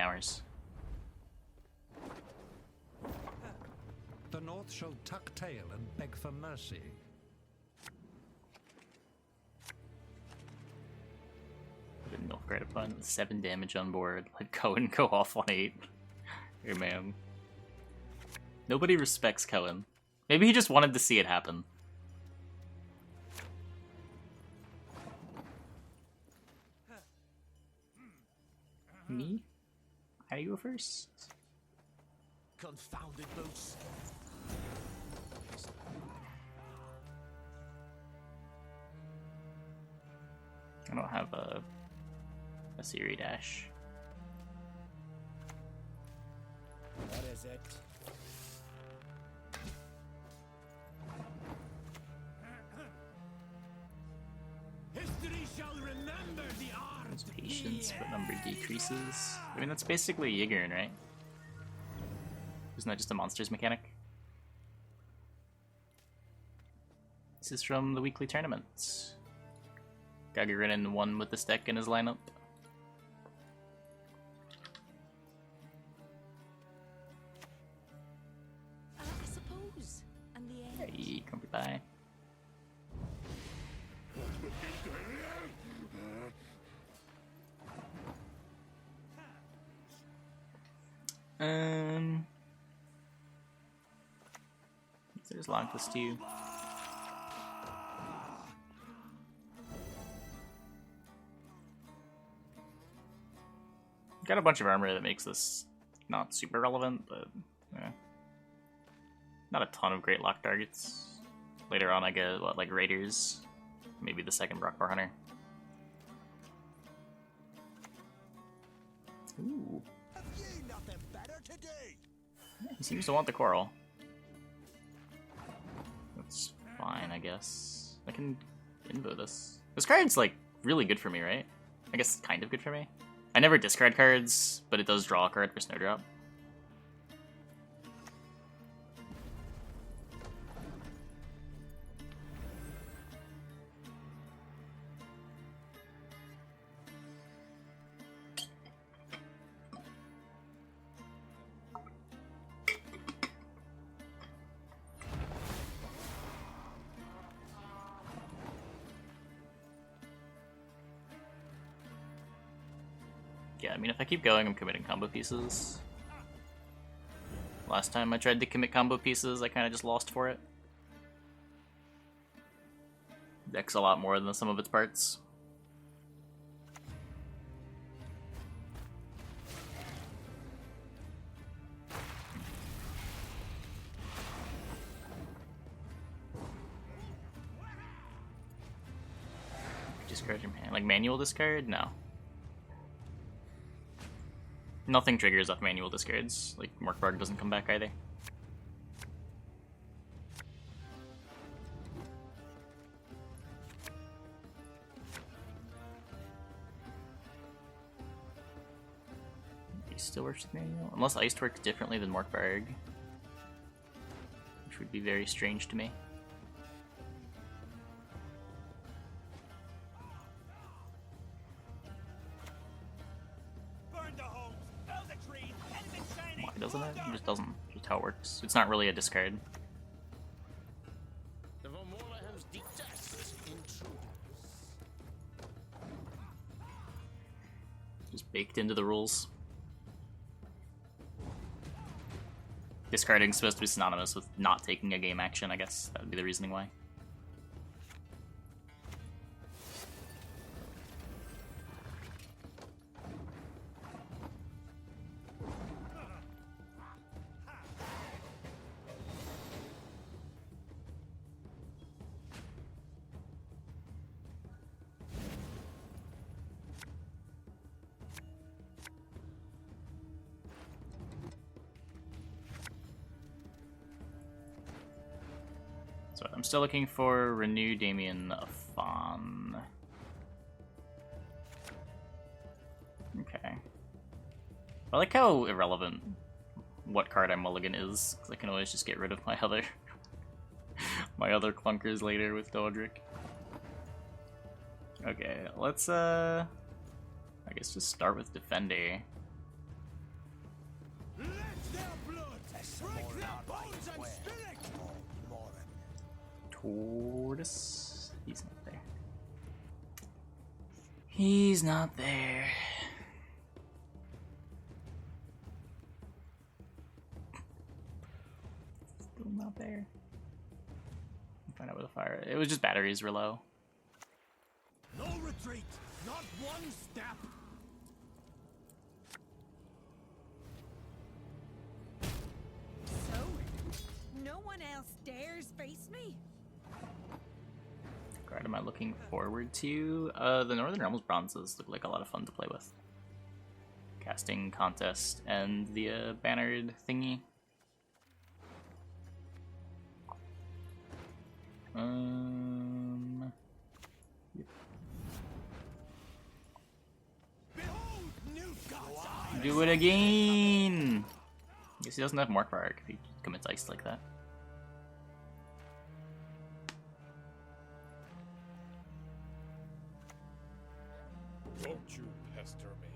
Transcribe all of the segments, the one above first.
towers. The North shall tuck tail and beg for mercy. Nilfgaard opponent with 7 damage on board. Let Cohen go off on 8. Hey man. Nobody respects Cohen. Maybe he just wanted to see it happen. Me? How do you go first? Confounded boots. I don't have a Siri dash. What is it? History shall remember the art. His patience, but number decreases. I mean, that's basically Gagarinin, right? Isn't that just a monsters mechanic? This is from the weekly tournament. Gagarinin won with this deck in his lineup. I suppose. And the end. Hey, come by. There's long plus 2. Got a bunch of armor that makes this not super relevant, but yeah. Not a ton of great lock targets. Later on I get, what, like Raiders? Maybe the second Brockbar Hunter. Ooh. Yeah, he seems to want the coral. That's fine, I guess. I can invo this. This card's, like, really good for me, right? I guess kind of good for me. I never discard cards, but it does draw a card for Snowdrop. Yeah, I mean, if I keep going, I'm committing combo pieces. Last time I tried to commit combo pieces, I kind of just lost for it. Deck's a lot more than the sum of its parts. Discard your hand. Like, manual discard? No. Nothing triggers off manual discards. Like, Myrg doesn't come back either. Ice still works with manual? Unless Ice works differently than Myrg, which would be very strange to me. Doesn't it? It just doesn't. Just how it works. It's not really a discard. Just baked into the rules. Discarding is supposed to be synonymous with not taking a game action, I guess. That would be the reasoning why. So I'm still looking for Renew Damien Fawn. Okay. I like how irrelevant what card I mulligan is, because I can always just get rid of my other my other clunkers later with Doldrick. Okay, let's I guess just start with Defender. Tortoise? He's not there. He's not there. Still not there. Find out where the fire. It was just batteries were low. No retreat, not one step. So, no one else dares face me? Card am I looking forward to? The Northern Realms bronzes look like a lot of fun to play with. Casting contest and the bannered thingy. Yep. Behold, new gods. Do it again! Guess he doesn't have Mark Arc if he commits ice like that. Don't you pester me.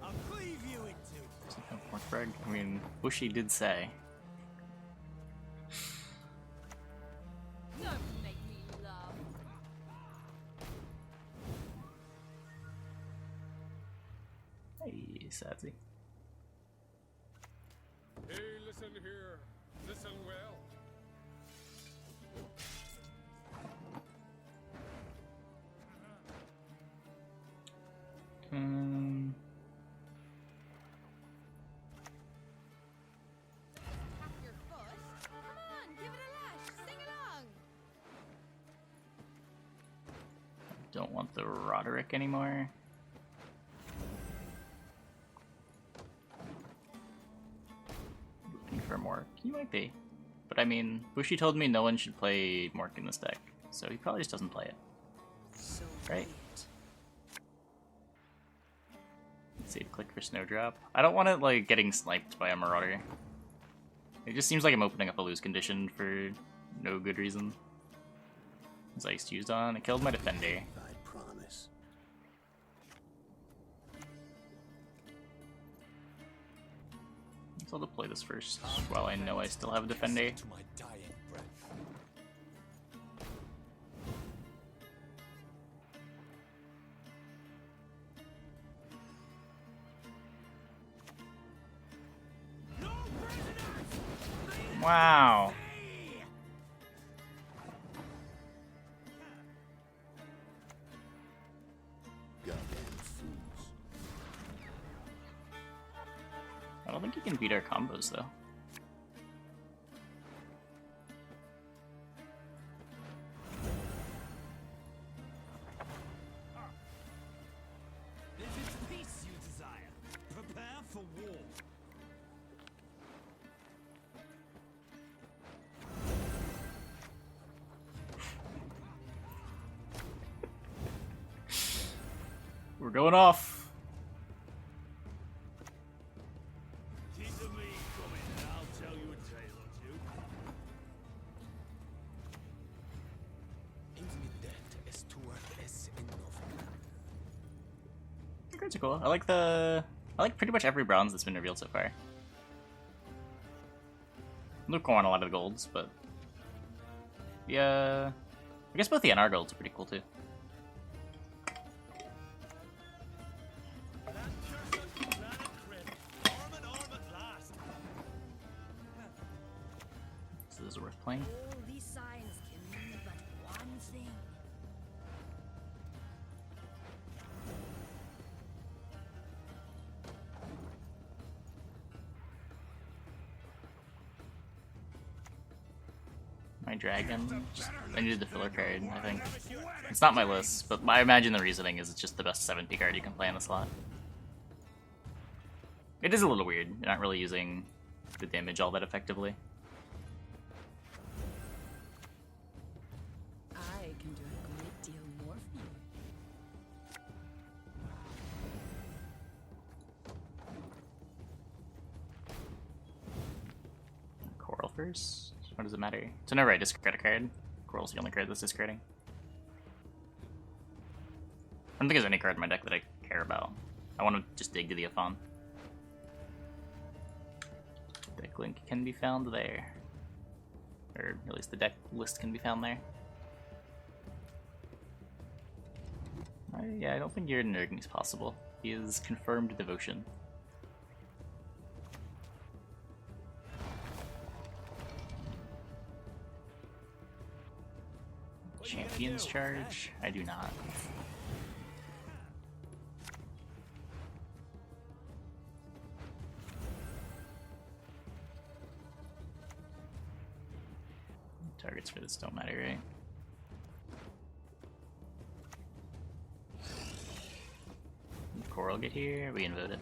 I'll cleave you in two. Doesn't have Mark Arc. I mean, Bushy did say. Don't make me laugh. Hey, Sadsy. Hey, listen here. Listen well. Tap your foot. Come on, give it a lash. Sing along. Don't want the Roderick anymore. Looking for Mork. He might be. But I mean, Bushy told me no one should play Mork in this deck, so he probably just doesn't play it. So Right. Save click for Snowdrop. I don't want it like getting sniped by a Marauder. It just seems like I'm opening up a lose condition for no good reason. Was Ice used on? It killed my Defender. I promise. So I'll deploy this first while I know I still have a Defender. To my dying breath. No prisoners! Wow. I don't think you can beat our combos though. If it's peace you desire, prepare for war. We're going off. Tease of me coming, and I'll tell you a tale or two. Intimidate es tuat es enough. The cards are cool. I like pretty much every bronze that's been revealed so far. Luke on a lot of the golds, but yeah, I guess both the NR golds are pretty cool too. This is worth playing. All these signs can mean but one thing. My dragon. I needed the filler card, I think. It's not my list, but I imagine the reasoning is it's just the best 7P card you can play in the slot. It is a little weird. You're not really using the damage all that effectively. I can do a great deal more for you. Coral first? What does it matter? So no, right, discard a card. Coral's the only card that's discarding. I don't think there's any card in my deck that I care about. I want to just dig to the Athon. Deck link can be found there. Or at least the deck list can be found there. Yeah, I don't think your Myrg is possible. He is confirmed devotion. Champion's charge? I do not. Targets for this don't matter, right? Coral get here, we invote it.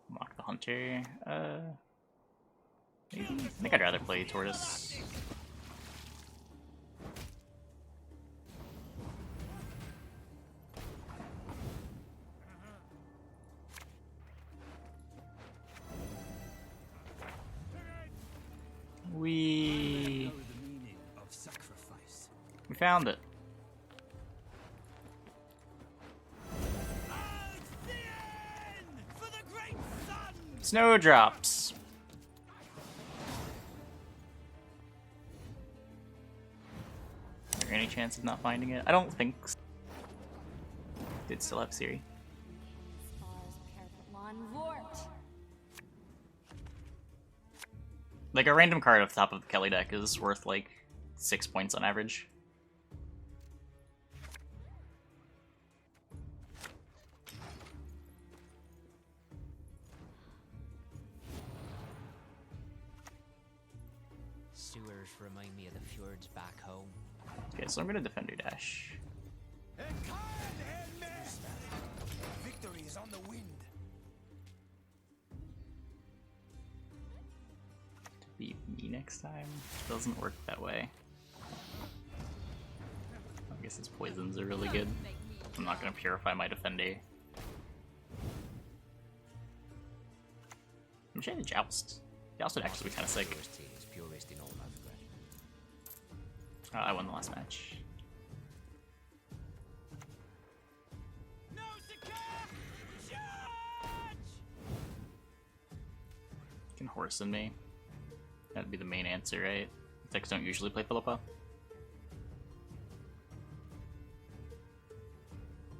Mock the hunter. Maybe? I think I'd rather play Tortoise. We found it. Snowdrops. Is there any chance of not finding it? I don't think so. Did still have Siri. Like a random card off the top of the Kelly deck is worth like 6 points on average. Sewers remind me of the fjords back home. Okay, so I'm gonna Defender Dash. Victory is on the wind. To beat me next time doesn't work that way. I guess his poisons are really good. I'm not gonna purify my Defender. I'm trying to Joust. Joust would actually be kind of sick. I won the last match. Can horse in me. That'd be the main answer, right? Decks don't usually play Philippa.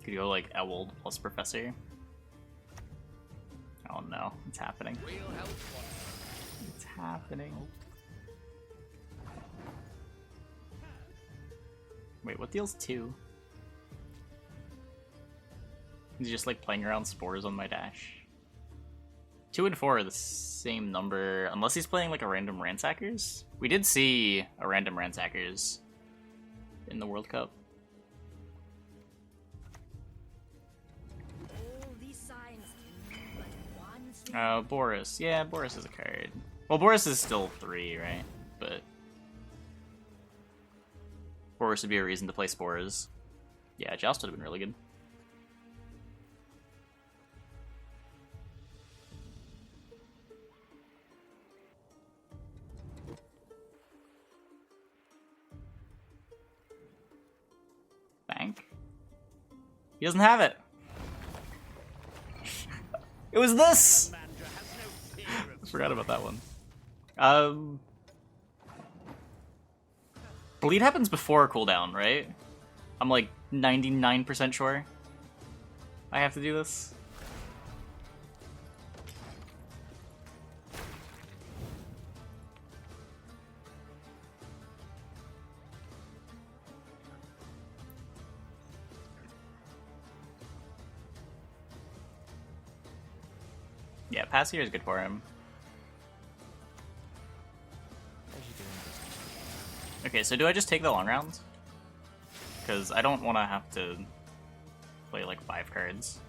Could go like Ewald plus Professor. Oh no, it's happening. It's happening. Wait, what deals 2? He's just like playing around spores on my dash. 2 and 4 are the same number, unless he's playing like a random Ransackers. We did see a random Ransackers in the World Cup. Oh, Boris. Yeah, Boris is a card. Well, Boris is still 3, right? But Boris would be a reason to play Spores. Yeah, Joust would have been really good. Bank? He doesn't have it! It was this! I forgot about that one. Bleed happens before cooldown, right? I'm like 99% sure I have to do this. Yeah, pass here is good for him. Okay, so do I just take the long round? Because I don't want to have to play like 5 cards.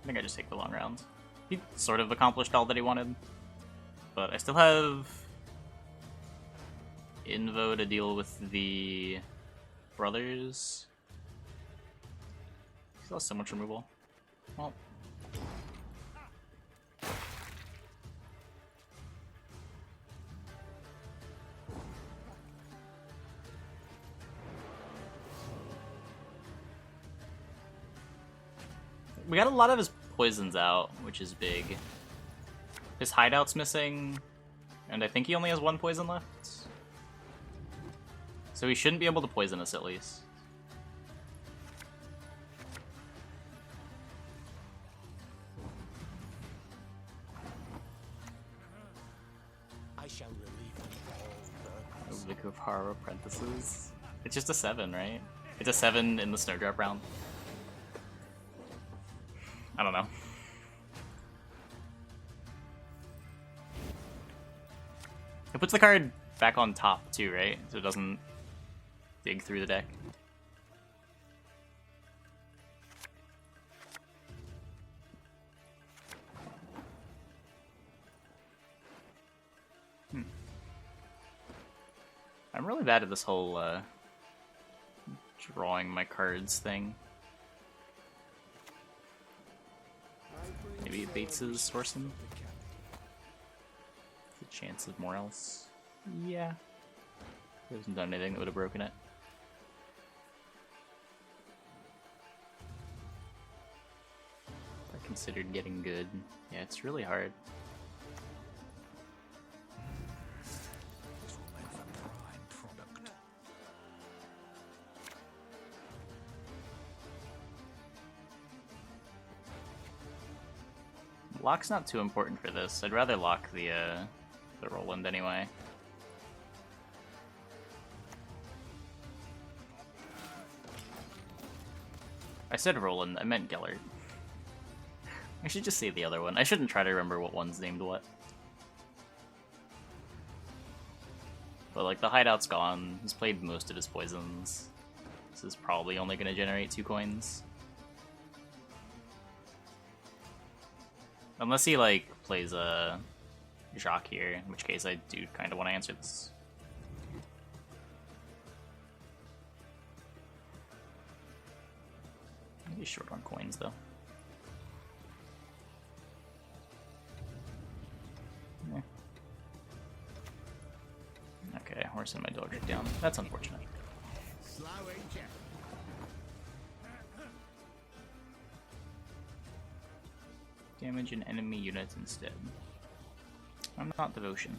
I think I just take the long round. He sort of accomplished all that he wanted. But I still have Invo to deal with the brothers. Still has so much removal. Well. We got a lot of his poisons out, which is big. His hideout's missing, and I think he only has 1 poison left. So he shouldn't be able to poison us at least. I shall relieve them all. Vic of Horror Apprentices. It's just a 7, right? It's a 7 in the Snowdrop round. I don't know. It puts the card back on top too, right? So it doesn't dig through the deck. I'm really bad at this whole drawing my cards thing. Maybe it baits his sourcing. The chance of more else. Yeah. He hasn't done anything that would have broken it. I considered getting good. Yeah, it's really hard. Lock's not too important for this. I'd rather lock the Roland anyway. I said Roland, I meant Gellert. I should just say the other one. I shouldn't try to remember what one's named what. But like the hideout's gone. He's played most of his poisons. This is probably only going to generate 2 coins. Unless he, like, plays a Jacques here, in which case I do kind of want to answer this. Maybe short on coins, though. Yeah. Okay, horse and my dog are down. That's unfortunate. Slow and check. Damage an enemy unit instead. I'm not devotion.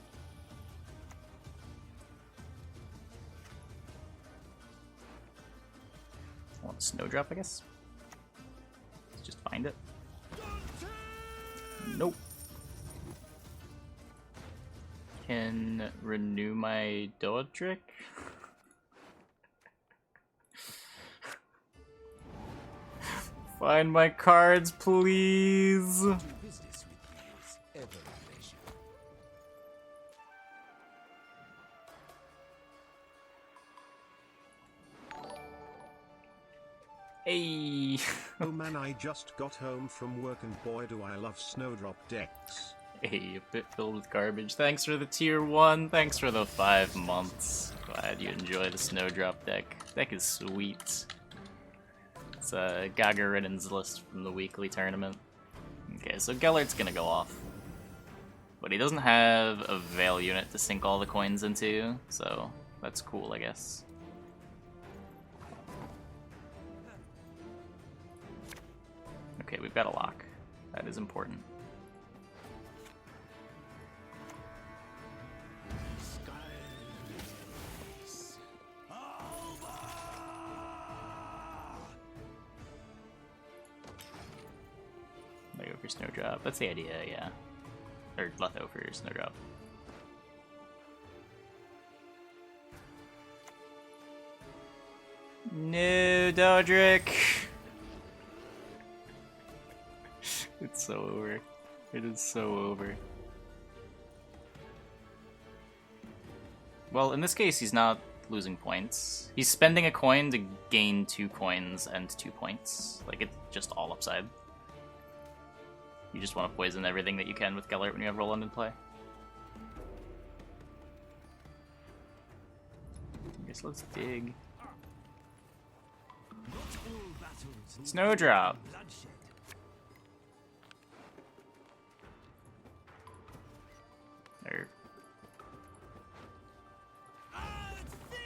I want a Snowdrop, I guess. Let's just find it. Nope. Can renew my Doedric? Find my cards, please. Do business with me is ever a pleasure. Hey. Oh man, I just got home from work and boy do I love Snowdrop decks. Hey, a bit filled with garbage. Thanks for the tier 1. Thanks for the 5 months. Glad you enjoy the Snowdrop deck. Deck is sweet. It's Gagarinin's list from the weekly tournament. Okay, so Gellert's gonna go off. But he doesn't have a Veil unit to sink all the coins into, so that's cool, I guess. Okay, we've got a lock. That is important. I go for Snowdrop. That's the idea, yeah. Or Letho for Snowdrop. No, Doedric! It's so over. It is so over. Well, in this case, he's not losing points. He's spending a coin to gain 2 coins and 2 points. Like, it's just all upside. You just want to poison everything that you can with Gellert when you have Roland in play. I guess let's dig. Snowdrop! There. It's the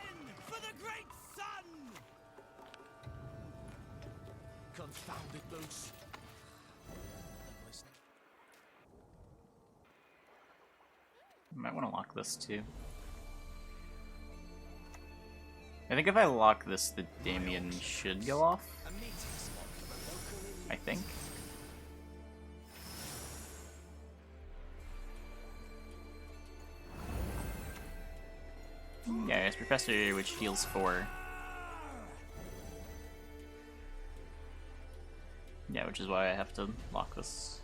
end for the great sun. Confounded moose. Might want to lock this too. I think if I lock this, the Damien should go off. I think. Yeah, it's Professor, which heals 4. Yeah, which is why I have to lock this.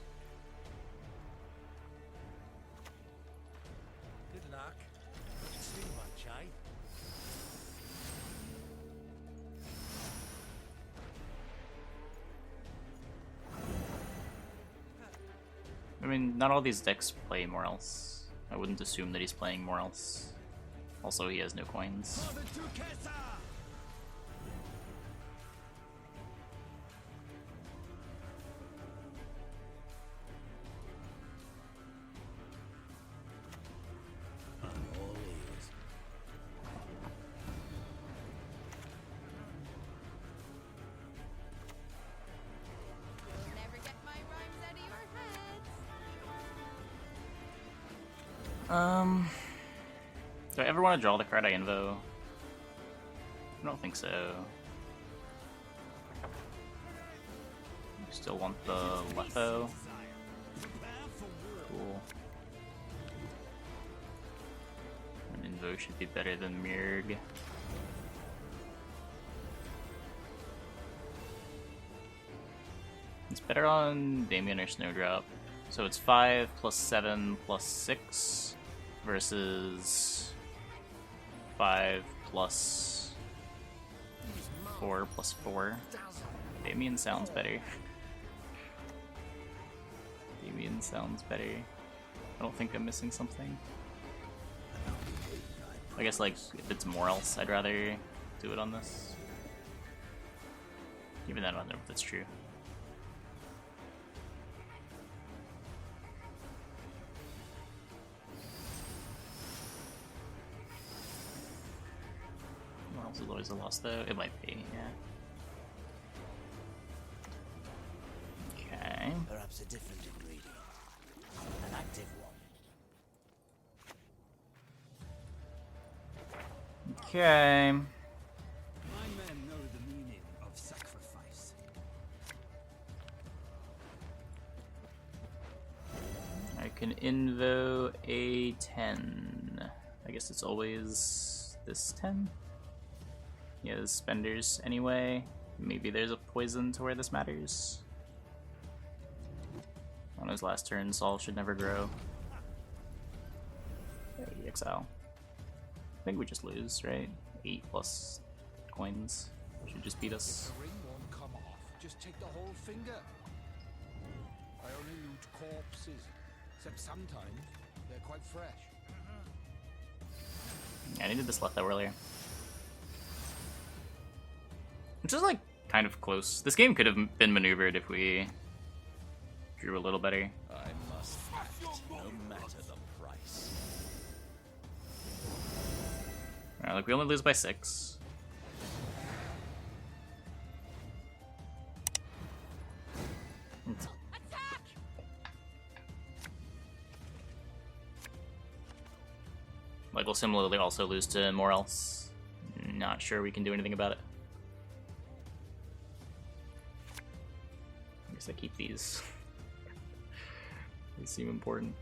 Good luck. It's too much, eh? I mean, not all these decks play more else. I wouldn't assume that he's playing more else. Also, he has no coins. You'll never get my rhymes out of your heads. Do I ever want to draw the card I invo? I don't think so. Still want the Letho. Cool. An invo should be better than Myrg. It's better on Damien or Snowdrop. So it's 5 plus 7 plus 6 versus 5 plus 4 plus 4. Damien sounds better. Damien sounds better. I don't think I'm missing something. I guess, like, if it's more else, I'd rather do it on this. Even then, I don't know if that's true. Morals is always a loss, though. It might be, yeah. Okay. Perhaps a different ingredient. An active one. Okay. My men know the meaning of sacrifice. I can invo a 10. I guess it's always this 10. Yeah, there's spenders anyway. Maybe there's a poison to where this matters. On his last turn, Saul should never grow. Hey, exile. I think we just lose, right? 8 plus coins. Should just beat us. The ring won't come off. Just take the whole finger. I only loot corpses, except sometimes they're quite fresh. Yeah, I needed this left earlier. Which is like kind of close. This game could have been maneuvered if we drew a little better. I must act, no matter the price. Alright, like we only lose by 6. Attack! Like we'll similarly also lose to more else. Not sure we can do anything about it. I guess I keep these. They seem important.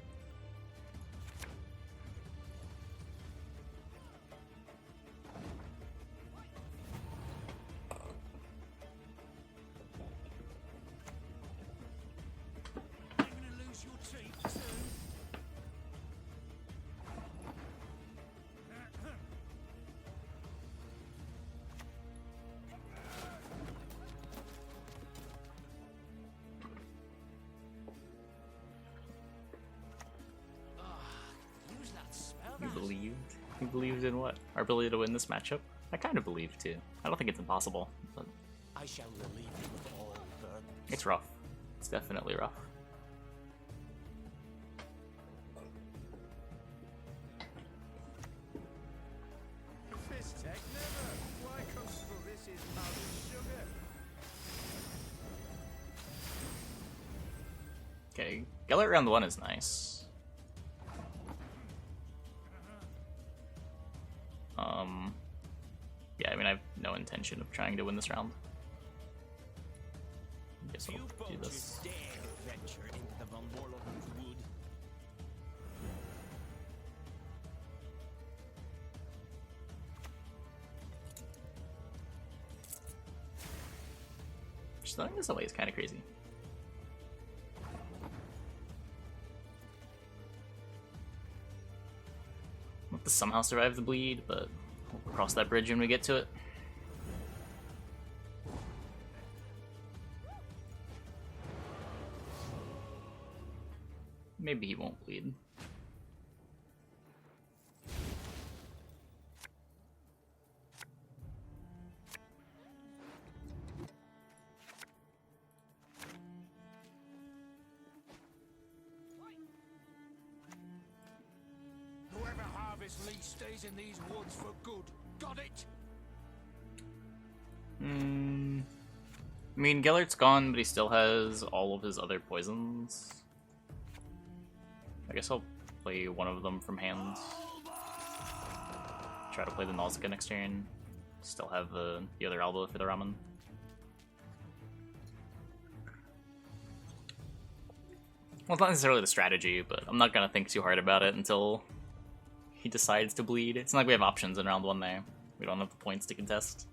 You're gonna lose your teeth soon. Use that spell. You believed? You believed in what? Our ability to win this matchup? I kind of believe too. I don't think it's impossible, but I shall relieve you of all burden. it's rough. It's definitely rough. Fist tech never. Why comes for this is powdered sugar? Okay, Gellert round 1 is nice. Yeah, I mean, I have no intention of trying to win this round. I guess I'll do this. Just throwing this away is kind of crazy. I want to somehow survive the bleed, but we'll cross that bridge when we get to it. Maybe he won't bleed. Whoever harvests Lee stays in these woods for good. Got it? I mean, Gellert's gone, but he still has all of his other poisons. I guess I'll play one of them from hand. Try to play the Nausicaa next turn. Still have the other elbow for the ramen. Well, it's not necessarily the strategy, but I'm not gonna think too hard about it until he decides to bleed. It's not like we have options in round one there. We don't have the points to contest.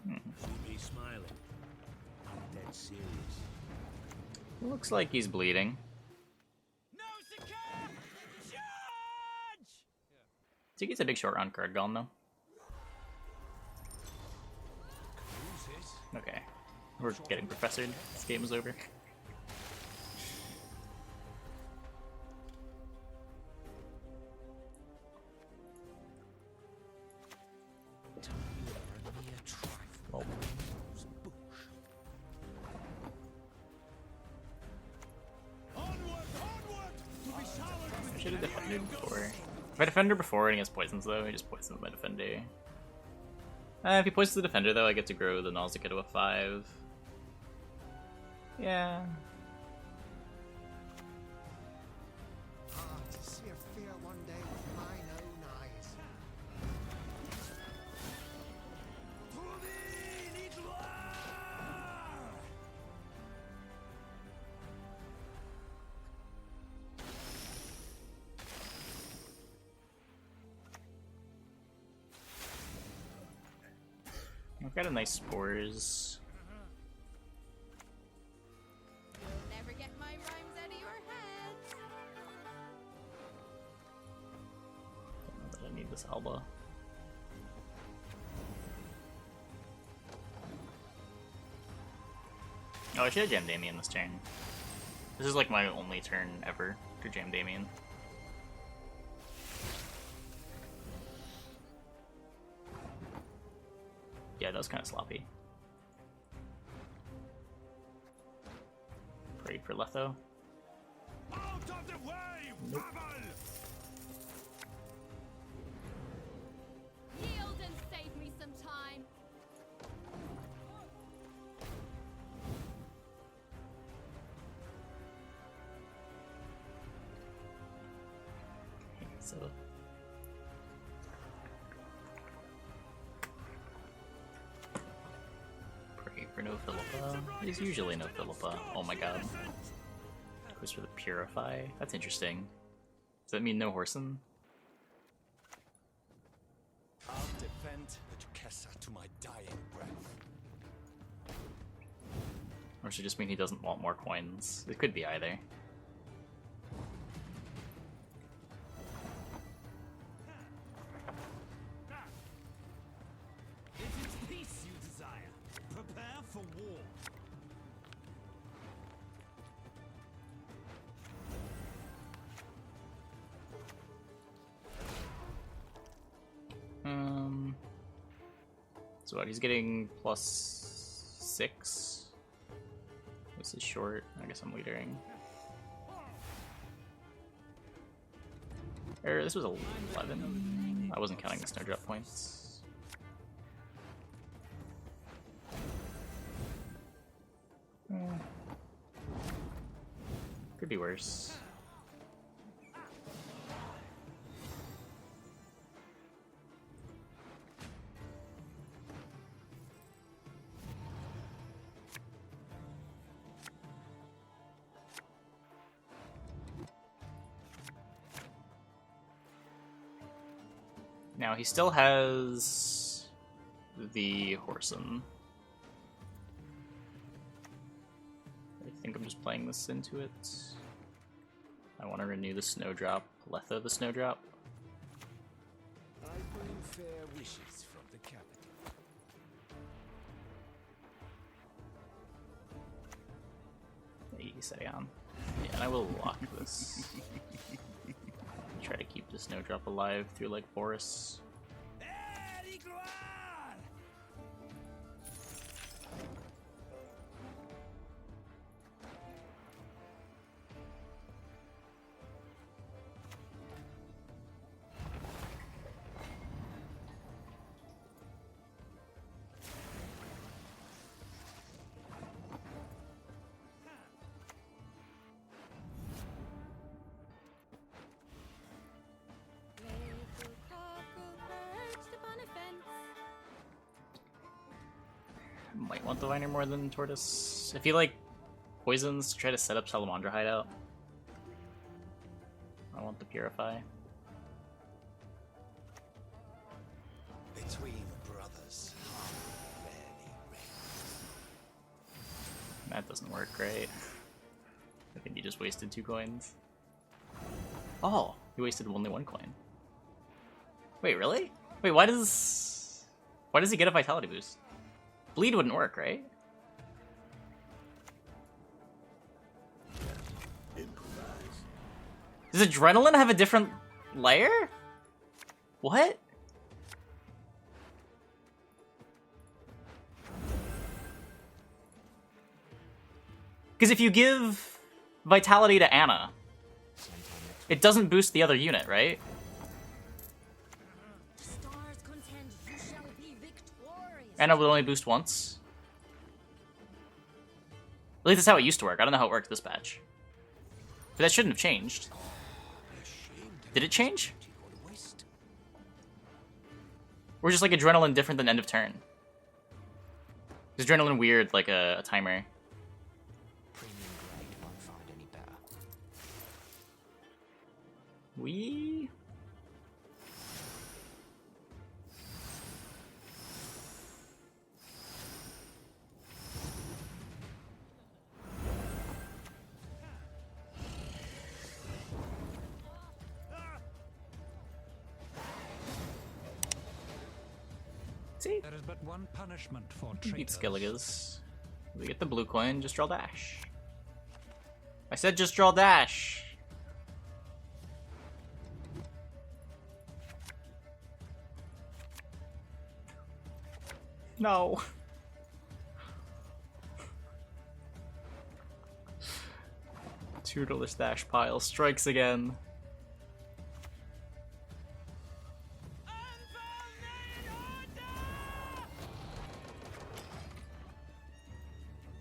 See me smiling. I'm dead serious. Looks like he's bleeding. Nausicaa! Charge! So he gets a big short round card gone, though. Okay. We're getting professored. This game is over. I should have defended before. If I defender before and he has poisons though, he just poisons my defender. If he poisons the defender though, I get to grow the Nausicaa to a 5. Yeah. To see a fear one day with mine own eyes. I've got a nice spores. You'll never get my rhymes out of your head. Don't know that I need this Alba. Oh, I should have jammed Damien this turn. This is like my only turn ever to jam Damien. Yeah, that was kind of sloppy. Prayed for Letho. Out of the way, Nope. rabble! Yield and save me some time. So pray for no Philippa. There's usually no Philippa. Oh my god. Goes for the Purify. That's interesting. Does that mean no Horson? I'll defend the Duquesa to my dying breath. Or does it just mean he doesn't want more coins? It could be either. If it's peace you desire, prepare for war. So what, he's getting +6. This is short. I guess I'm leadering. This was 11. I wasn't counting the Snowdrop points. Could be worse. Now he still has the Horson. I think I'm just playing this into it. I want to renew the Snowdrop. Letho'd Snowdrop. I bring fair wishes from the capital. Setting on. Yeah, and I will lock this. Try to keep the Snowdrop alive through like Boris. Might want the Viner more than Tortoise. If he like poisons, try to set up Salamandra hideout. I want the Purify. Between brothers, rarely reigns. That doesn't work, right? I think he just wasted 2 coins. Oh, he wasted only 1 coin. Wait, really? Wait, why does he get a vitality boost? Bleed wouldn't work, right? Does Adrenaline have a different layer? What? Because if you give Vitality to Anna, it doesn't boost the other unit, right? Stars contend, you shall be victorious. Anna would only boost once. At least that's how it used to work. I don't know how it worked this patch. But that shouldn't have changed. Did it change? Or just like Adrenaline different than end of turn? Is Adrenaline weird like a timer? Premium grade won't find any better. We... See? There is but one punishment for Beat traitors. Skelligas. We get the blue coin, just draw dash. I said just draw dash! No. Tutorless dash pile strikes again.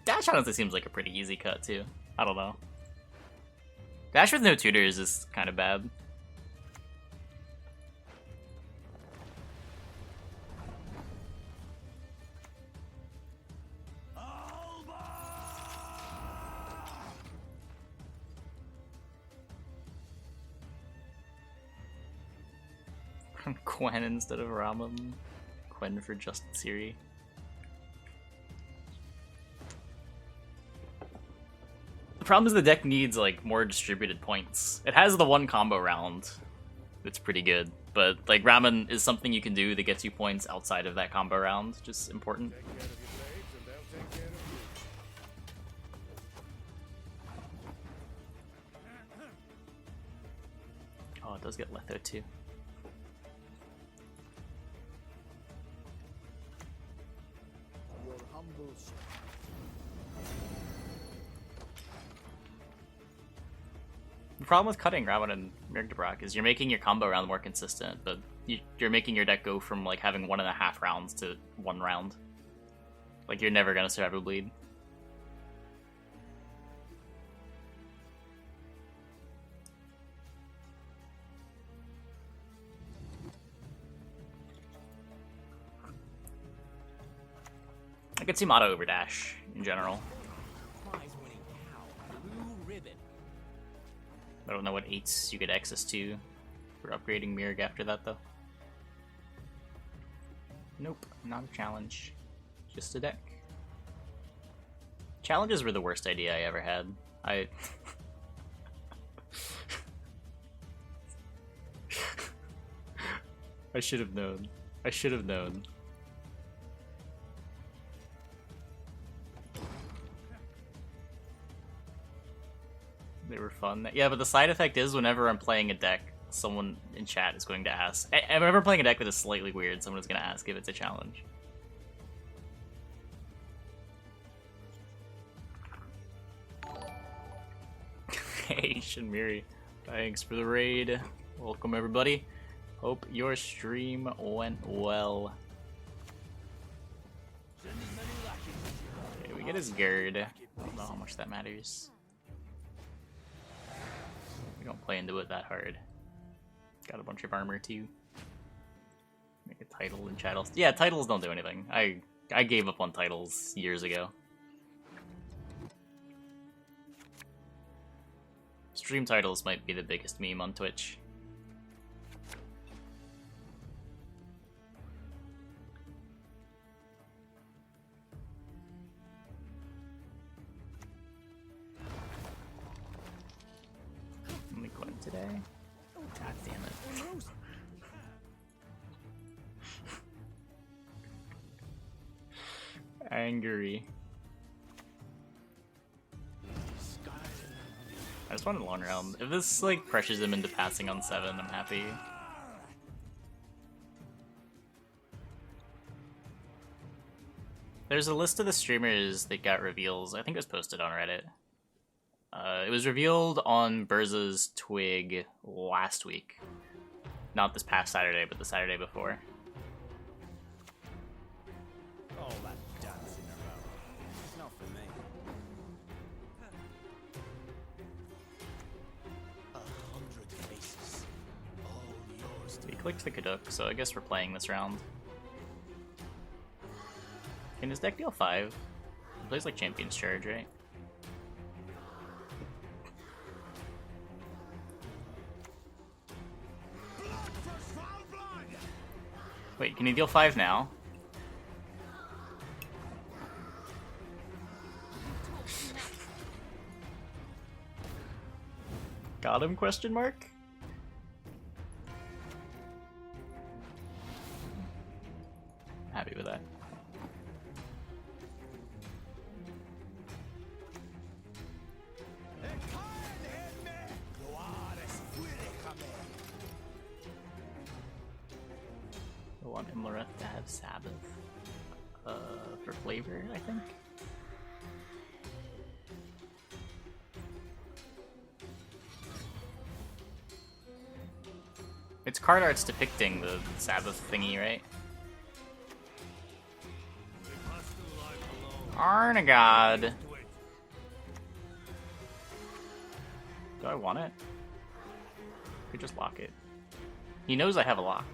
Dash honestly seems like a pretty easy cut too. I don't know. Dash with no tutors is kind of bad. Gwen instead of Ramam. Gwen for just Siri. The problem is the deck needs like more distributed points. It has the one combo round that's pretty good, but like Ramen is something you can do that gets you points outside of that combo round, which is important. Take care of your blades and they'll take care of you. Oh, it does get Letho too. Your humble servant. The problem with cutting Ramen and Myrg is you're making your combo round more consistent, but you're making your deck go from like having 1.5 rounds to 1 round. Like you're never gonna survive a bleed. I could see Matta over dash in general. Prize winning cow. Blue ribbon. I don't know what 8s you get access to for upgrading Myrg after that though. Nope, not a challenge. Just a deck. Challenges were the worst idea I ever had. I should have known. I should have known. They were fun. Yeah, but the side effect is whenever I'm playing a deck, someone in chat is going to ask. And whenever I'm playing a deck that is slightly weird, someone is going to ask if it's a challenge. Hey, Shinmiri. Thanks for the raid. Welcome, everybody. Hope your stream went well. Okay, we get his Gerd. I don't know how much that matters. We don't play into it that hard. Got a bunch of armor too. Make a title and titles. Yeah, titles don't do anything. I gave up on titles years ago. Stream titles might be the biggest meme on Twitch. Only Gwent today? God damn it. Angry. I just wanted a long round. If this like pressures him into passing on 7, I'm happy. There's a list of the streamers that got reveals. I think it was posted on Reddit. It was revealed on Burza's Twig last week. Not this past Saturday, but the Saturday before. All that dancing around. It's not for me. 100 faces. All yours. He clicked the Kaduk, so I guess we're playing this round. Can his deck deal 5? He plays like Champion's Charge, right? Wait, can he deal 5 now? Got him, question mark? Happy with that. I want Imlereth to have Sabbath. For flavor, I think. It's card arts depicting the Sabbath thingy, right? Arnagod! Do I want it? Could just lock it. He knows I have a lock.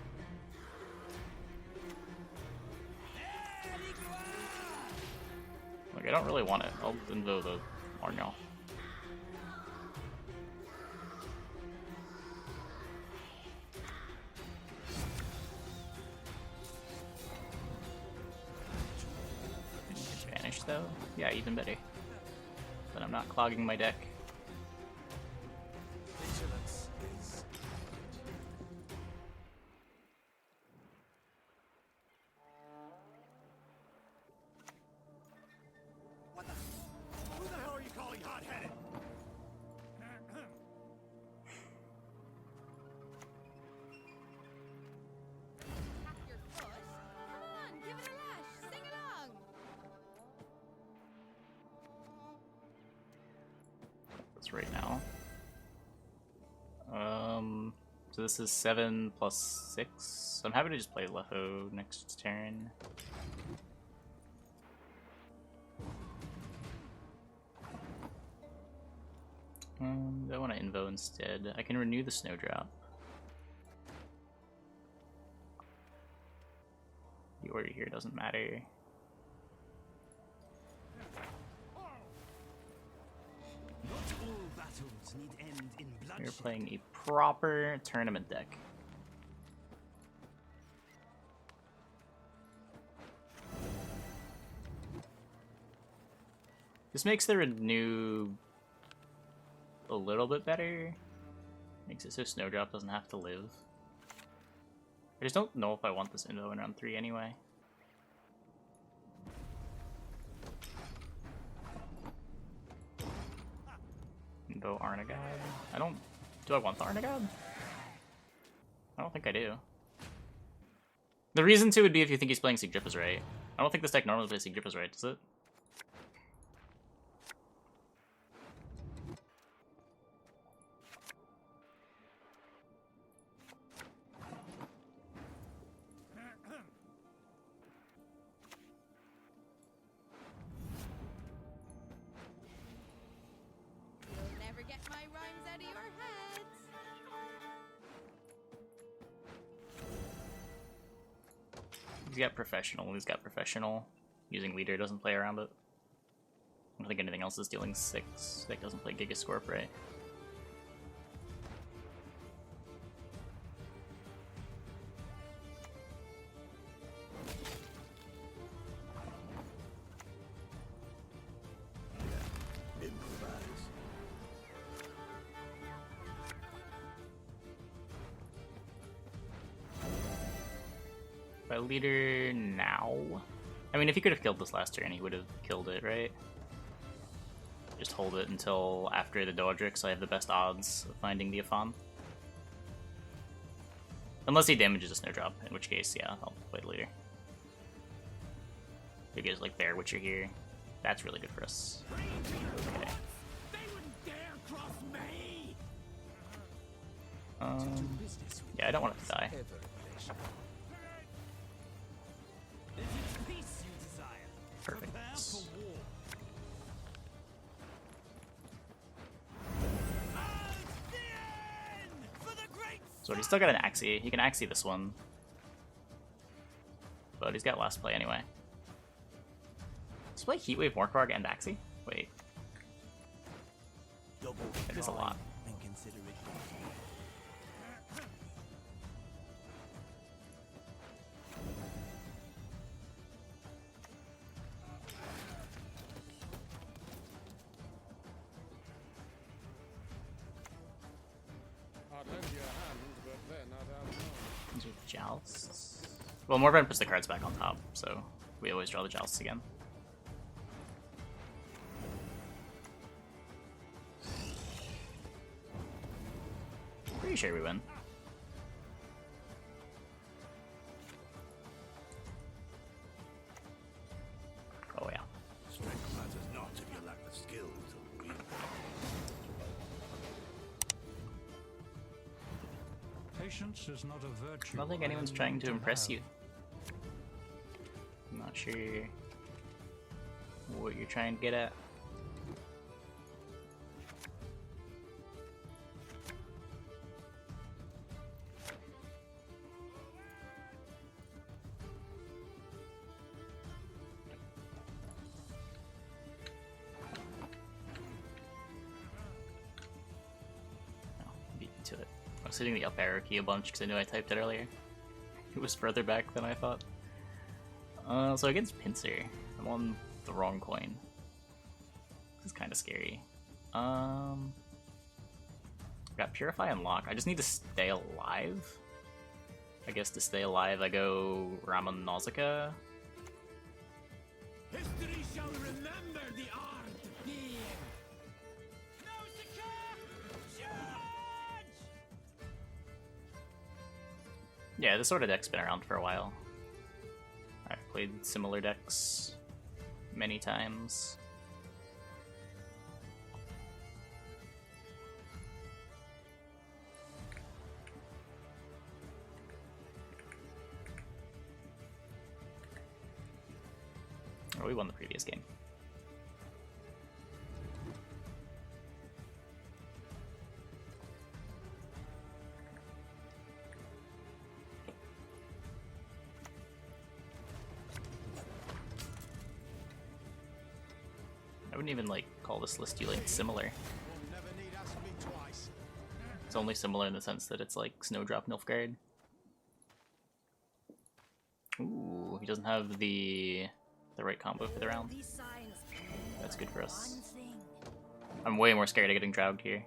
Like, I don't really want it. I'll invo the Arnagod. Spanish though? Yeah, even better. Then I'm not clogging my deck. Vigilance is Who the hell are you calling hot-headed? Tap your foot. Come on, give it a lash. Sing along. That's right now. So this is 7 plus 6. I'm happy to just play Letho next turn. I want to invo instead. I can renew the Snowdrop. The order here doesn't matter. Not all battles need end in bloodshed. We're playing a proper tournament deck. This makes the renew a little bit better. Makes it so Snowdrop doesn't have to live. I just don't know if I want this info in round 3 anyway. Info Arnagad. I don't... Do I want the Arnagad? I don't think I do. The reason to would be if you think he's playing Sigrippus right. I don't think this deck normally plays Sigrippus right, does it? You'll never get my rhymes out of your heads. He's got professional, he's got professional. Using leader doesn't play around it. I don't think anything else is dealing 6. Deck doesn't play Gigascorp, right? By leader now. I mean, if he could have killed this last turn, he would have killed it, right? Just hold it until after the Doedric, so I have the best odds of finding the Afon. Unless he damages a Snowdrop, in which case, yeah, I'll play it later. You guys like Bear Witcher here. That's really good for us. Okay. Yeah, I don't want it to die. Perfect. So he's still got an Maxii. He can Maxii this one. But he's got last play anyway. Let's play Heatwave, Morkvarg, and Maxii? Wait. That is a lot. I'd lend you a hand, but then I'd have none. These are jousts. Well, Morkvarg puts the cards back on top, so we always draw the jousts again. Pretty sure we win. Oh yeah. Strength matters not if you lack the skill to wield. Patience is not a virtue. I don't think anyone's trying to impress you. I'm not sure what you're trying to get at. Beat me to it. I was hitting the up arrow key a bunch because I knew I typed it earlier. It was further back than I thought. So against Pincer, I'm on the wrong coin. This is kind of scary. Got Purify and Lock. I just need to stay alive. I guess to stay alive, I go Raman Nausicaa. History shall remember the art of being. Yeah, this sort of deck's been around for a while. I've played similar decks many times. Oh, we won the previous game. I wouldn't even like call this list you like similar. Never need ask me twice. It's only similar in the sense that it's like Snowdrop Nilfgaard. Ooh, he doesn't have the right combo for the round. These signs. That's good for us. I'm way more scared of getting drowned here.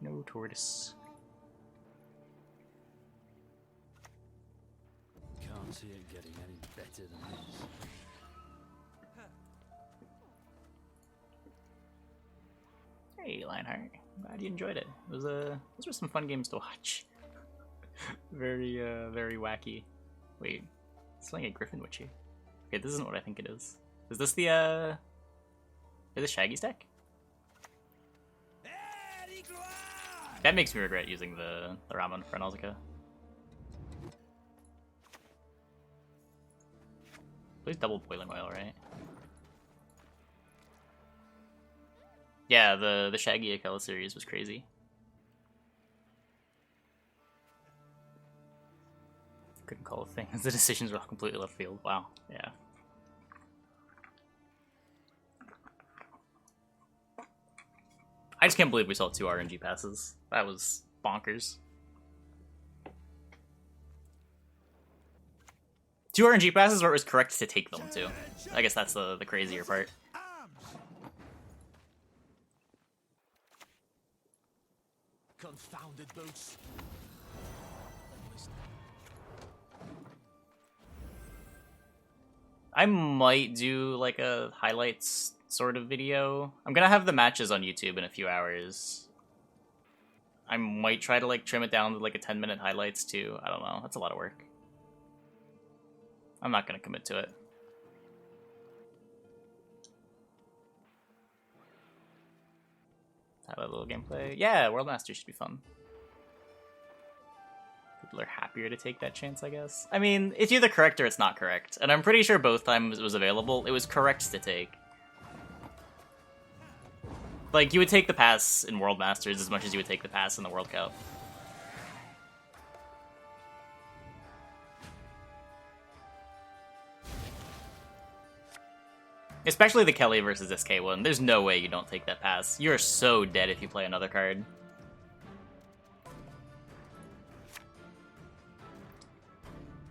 No tortoise. Can't see it getting any better than this. Hey, Lionheart. Glad you enjoyed it. Those were some fun games to watch. Very wacky. Wait, it's like a Griffin Witchy. Okay, this isn't what I think it is. Is this the is this Shaggy's deck? That makes me regret using the Ramen for Nausicaa. Please double boiling oil, right? Yeah, the Shaggy Akela series was crazy. Couldn't call it things. The decisions were all completely left field. Wow. Yeah. I just can't believe we saw 2 RNG passes. That was bonkers. 2 RNG passes where it was correct to take them too. I guess that's the crazier part. Confounded boots. I might do like a highlights sort of video. I'm gonna have the matches on YouTube in a few hours. I might try to like trim it down to like a 10-minute highlights too. I don't know. That's a lot of work. I'm not gonna commit to it. Have a little gameplay. Yeah, World Master should be fun. People are happier to take that chance, I guess. I mean, it's either correct or it's not correct. And I'm pretty sure both times it was available, it was correct to take. Like, you would take the pass in World Masters as much as you would take the pass in the World Cup. Especially the Kelly versus SK one. There's no way you don't take that pass. You're so dead if you play another card.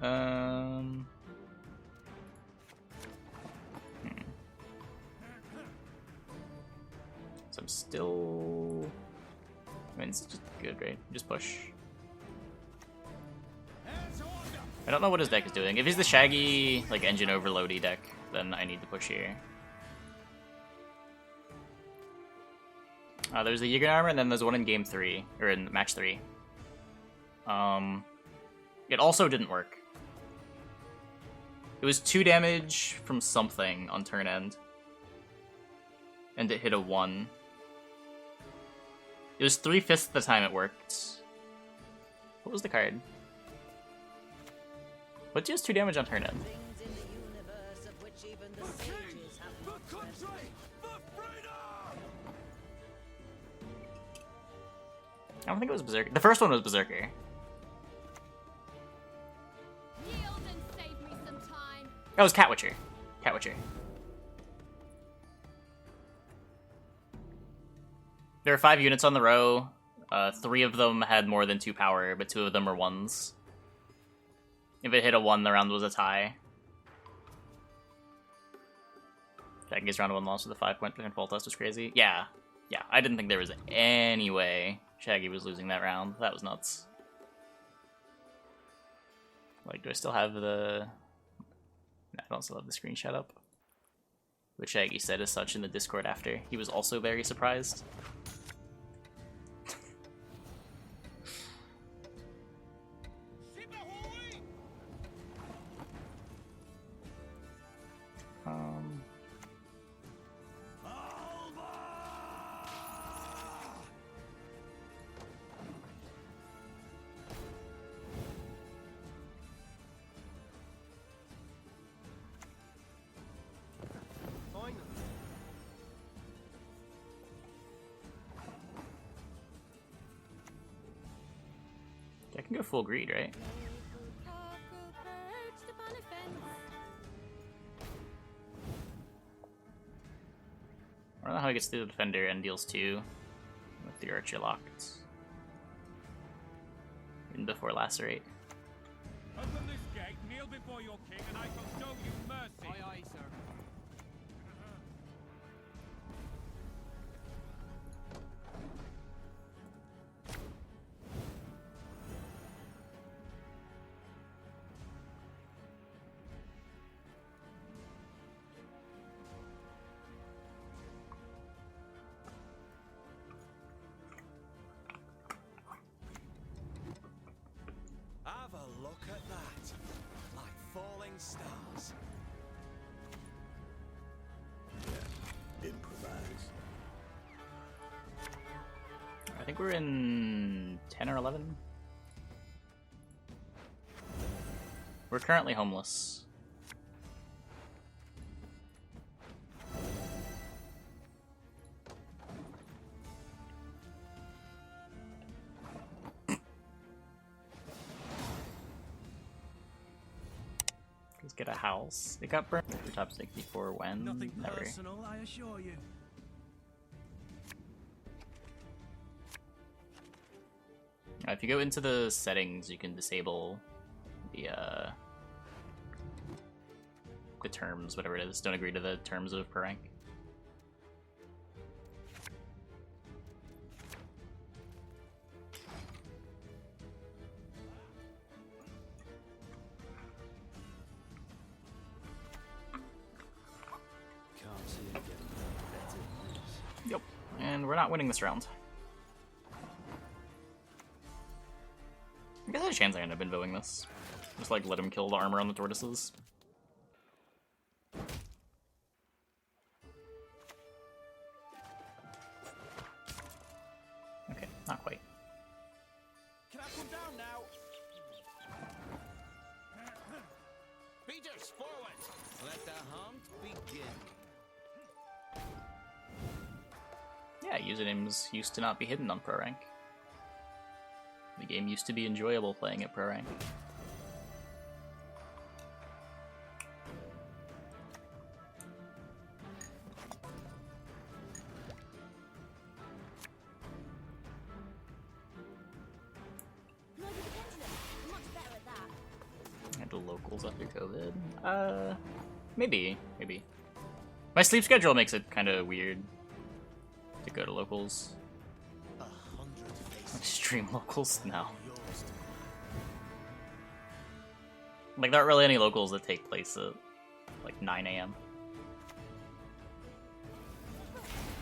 So I'm still... I mean, it's just good, right? Just push. I don't know what his deck is doing. If he's the Shaggy, like, engine overloady deck, then I need to push here. There's the Jäger armor, and then there's one in game 3, or in match 3. It also didn't work. It was 2 damage from something on turn end. And it hit a 1. It was 3/5 the time it worked. What was the card? What does 2 damage on turn end? I don't think it was Berserker. The first one was Berserker. Yield and save me some time. That was Catwitcher. Catwitcher. There are 5 units on the row. 3 of them had more than 2 power, but 2 of them were 1s. If it hit a 1, the round was a tie. Shaggy's round 1 loss with a 5-point control test was crazy. Yeah. Yeah, I didn't think there was any way Shaggy was losing that round. That was nuts. Like, do I still have the... No, I don't still have the screenshot up. Which Shaggy said as such in the Discord after. He was also very surprised. I can go full greed, right? I don't know how he gets through the defender and deals 2 with the archer locked. even before Lacerate. Open this gate, kneel before your king, and I shall show you mercy. Aye, aye, sir. Have a look at that. Like falling stars. Improvise. I think we're in 10 or 11. We're currently homeless. Let's get a house. It got burned for top 64 when? Nothing Never. personal, I assure you. If you go into the settings, you can disable the terms, whatever it is. Don't agree to the terms of per rank. Can't see it getting better than this. Yep. And we're not winning this round. I guess there's a chance I end up invoing this. Just like let him kill the armor on the tortoises. Okay, not quite. Can I come down now? Beaters, forward! Let the hunt begin. Yeah, usernames used to not be hidden on pro rank. The game used to be enjoyable playing at pro rank. No, but potentially, I'm much better at that. Handle locals after COVID? Maybe. My sleep schedule makes it kind of weird to go to locals. 100 faces. Stream locals? No. Yours to Like, there aren't really any locals that take place at, like, 9 a.m.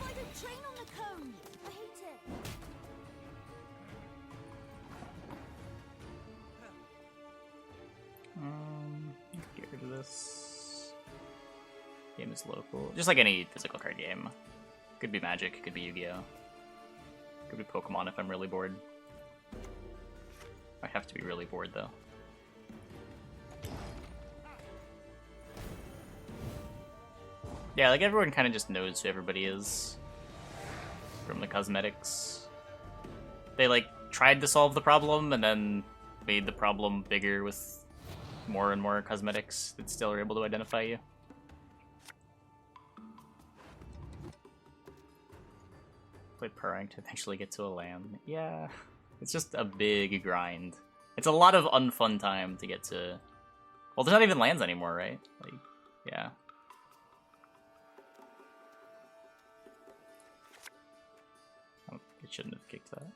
Why don't train on the cone? I hate it. Get rid of this. Game is local. Just like any physical card game. Could be Magic, could be Yu-Gi-Oh! Could be Pokemon if I'm really bored. I have to be really bored, though. Yeah, like everyone kind of just knows who everybody is from the cosmetics. They like tried to solve the problem and then made the problem bigger with more and more cosmetics that still are able to identify you. Play per rank to eventually get to a land. Yeah, it's just a big grind. It's a lot of unfun time to get to. Well, there's not even lands anymore, right? Like, yeah. Oh, it shouldn't have kicked that.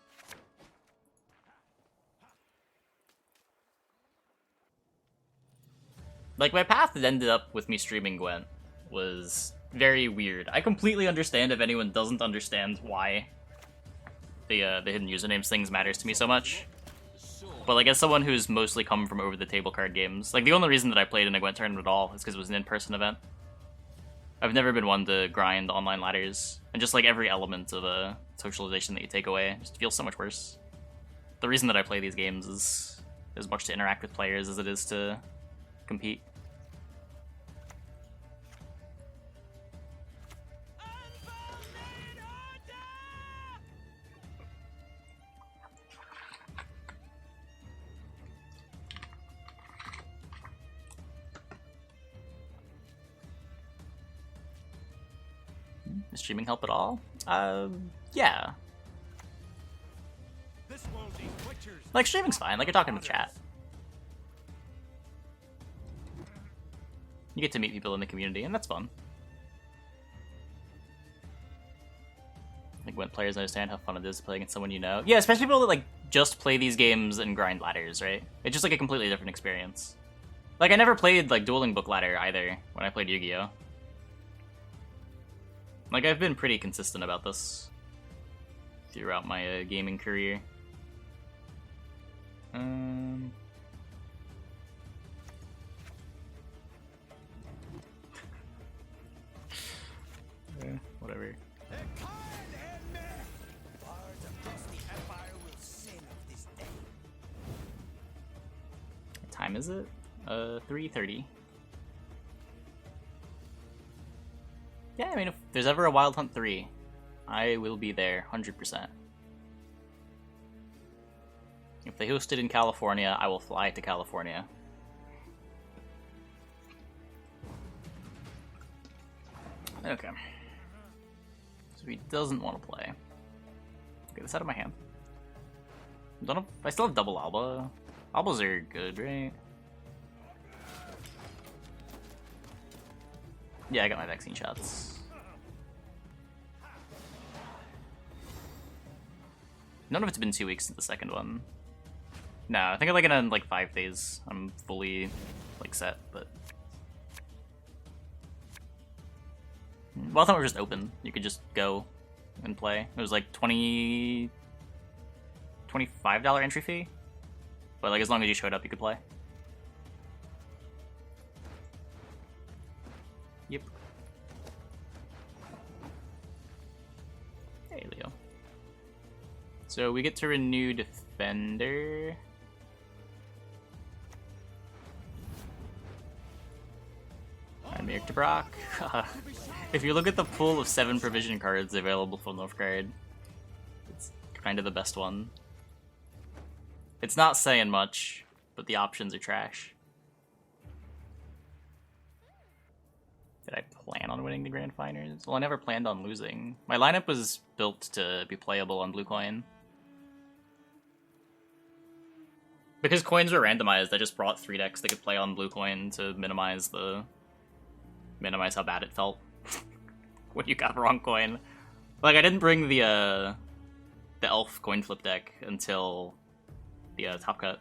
Like, my path that ended up with me streaming Gwent was very weird. I completely understand if anyone doesn't understand why the hidden usernames things matters to me so much. But like, as someone who's mostly come from over-the-table card games, like, the only reason that I played in a Gwent tournament at all is because it was an in-person event. I've never been one to grind online ladders, and just like every element of a socialization that you take away just feels so much worse. The reason that I play these games is as much to interact with players as it is to compete. Does streaming help at all? Yeah. This world needs witchers. Like, streaming's fine. Like, you're talking to the chat. You get to meet people in the community, and that's fun. I think Gwent players understand how fun it is to play against someone you know. Yeah, especially people that, like, just play these games and grind ladders, right? It's just, like, a completely different experience. Like, I never played, like, Dueling Book Ladder, either, when I played Yu-Gi-Oh! Like, I've been pretty consistent about this throughout my gaming career. Whatever. What time is it? 3:30. Yeah, I mean, if there's ever a Wild Hunt 3, I will be there, 100%. If they host it in California, I will fly to California. Okay. So he doesn't want to play. Get this out of my hand. Don't know, I still have double Alba. Albas are good, right? Yeah, I got my vaccine shots. None of it's been 2 weeks since the second one. No, I think like in like 5 days I'm fully like set, but well, I thought we were just open. You could just go and play. It was like $25 entry fee, but like as long as you showed up, you could play. Yep. Hey, Leo. So we get to renew Defender. Myrg to Brock. If you look at the pool of 7 provision cards available for Nilfgaard, it's kind of the best one. It's not saying much, but the options are trash. Did I plan on winning the Grand Finals? Well, I never planned on losing. My lineup was built to be playable on blue coin. Because coins were randomized, I just brought 3 decks that could play on blue coin to minimize how bad it felt when you got wrong coin. Like, I didn't bring the elf coin flip deck until the top cut.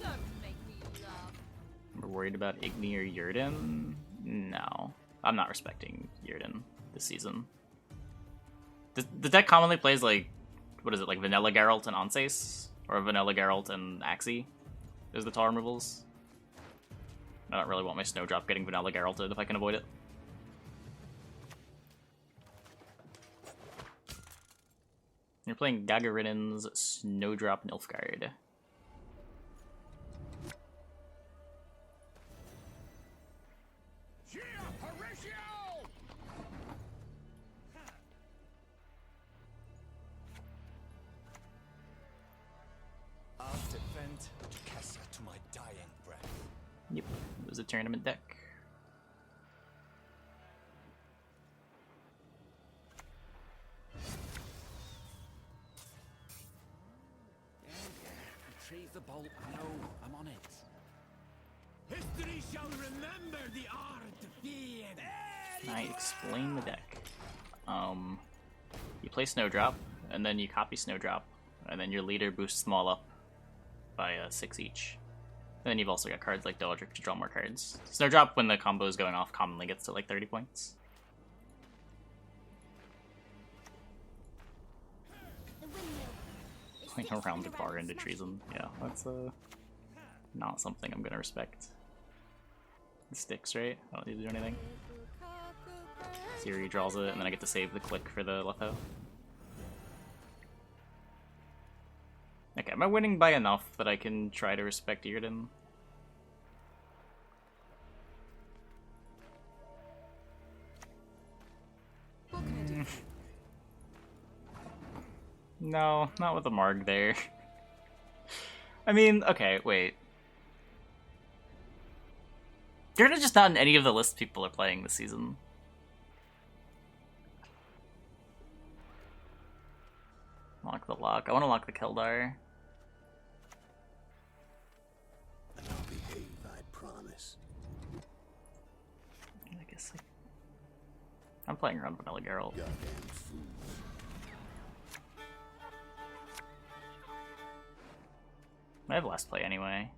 Don't make me laugh. We're worried about Igni or Yurden? No. I'm not respecting Yurden this season. The deck commonly plays like, what is it, like Vanilla Geralt and Anses? Or Vanilla Geralt and Maxii is the tar removals. I don't really want my Snowdrop getting Vanilla Geralted if I can avoid it. You're playing Gagarin's Snowdrop Nilfgaard. Yep, it was a tournament deck. Retrieve the bolt. No, I'm on it. History shall remember the art of fear. I explain the deck. You play Snowdrop, and then you copy Snowdrop, and then your leader boosts them all up by 6 each. And then you've also got cards like Doldrick to draw more cards. Snowdrop, when the combo is going off, commonly gets to like 30 points. Playing around the bar into treason. Yeah, that's not something I'm gonna respect. It sticks, right? I don't need to do anything. Siri draws it, and then I get to save the click for the Letho. Okay, am I winning by enough that I can try to respect Earden? What can I do? No, not with the Myrg there. I mean, okay, wait. They're just not in any of the lists people are playing this season. Lock the lock. I want to lock the Keldar. And I'll behave, I promise. I guess I'm playing around Vanilla Geralt. Goddamn fools. I have last play anyway.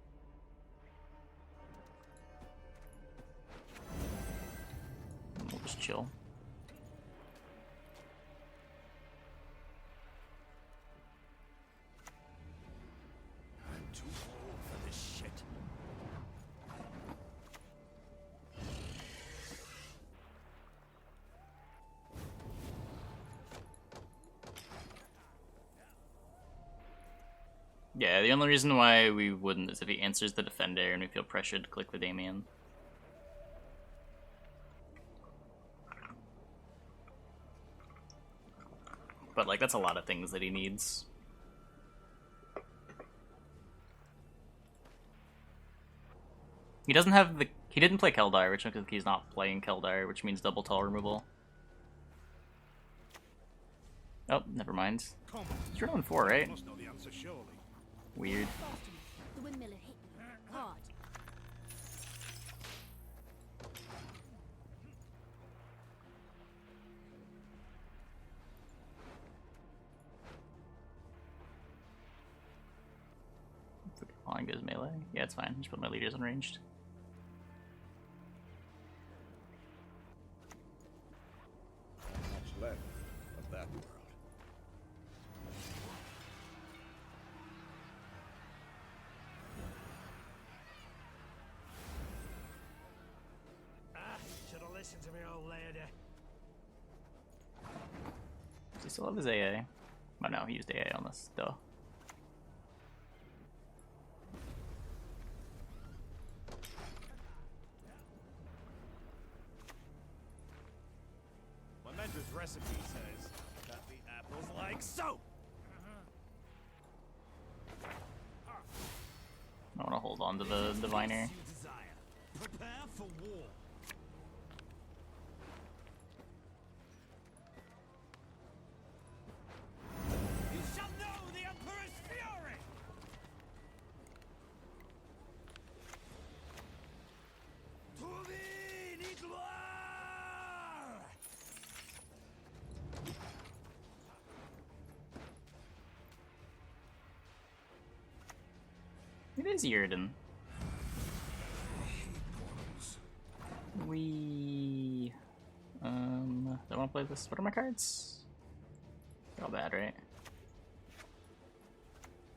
We'll just chill. I'm too old for this shit. Yeah, the only reason why we wouldn't is if he answers the defender and we feel pressured to click the Damien. But like that's a lot of things that he needs. He doesn't have the he didn't play Keldar, which means he's not playing Keldar, which means double tall removal. Oh, never mind. He's running 4, right? Must know the answer, surely. Weird. The windmiller hit hard. Falling goes melee. Yeah, it's fine. Just put my leaders unranged. Much left of that world. Should have listened to me, old lady. Does he still have his AA? Oh no, he used AA on this, duh. My mentor's recipe says cut the apples like so. I want to hold on to the diviner. You desire. Prepare for war. You shall know the Emperor's fury. To thee, ni gloire! It is Yrden. We don't want to play this. What are my cards? They're all bad, right?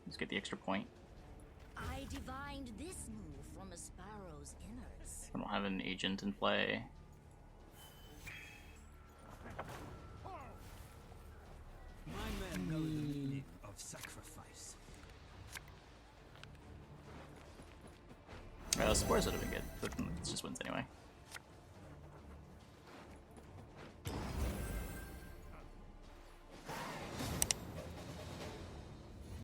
Let's get the extra point. I divined this move from a sparrow's innards. I don't have an agent in play. My men know the meaning of sacrifice. Spores would have been good, but it just wins anyway.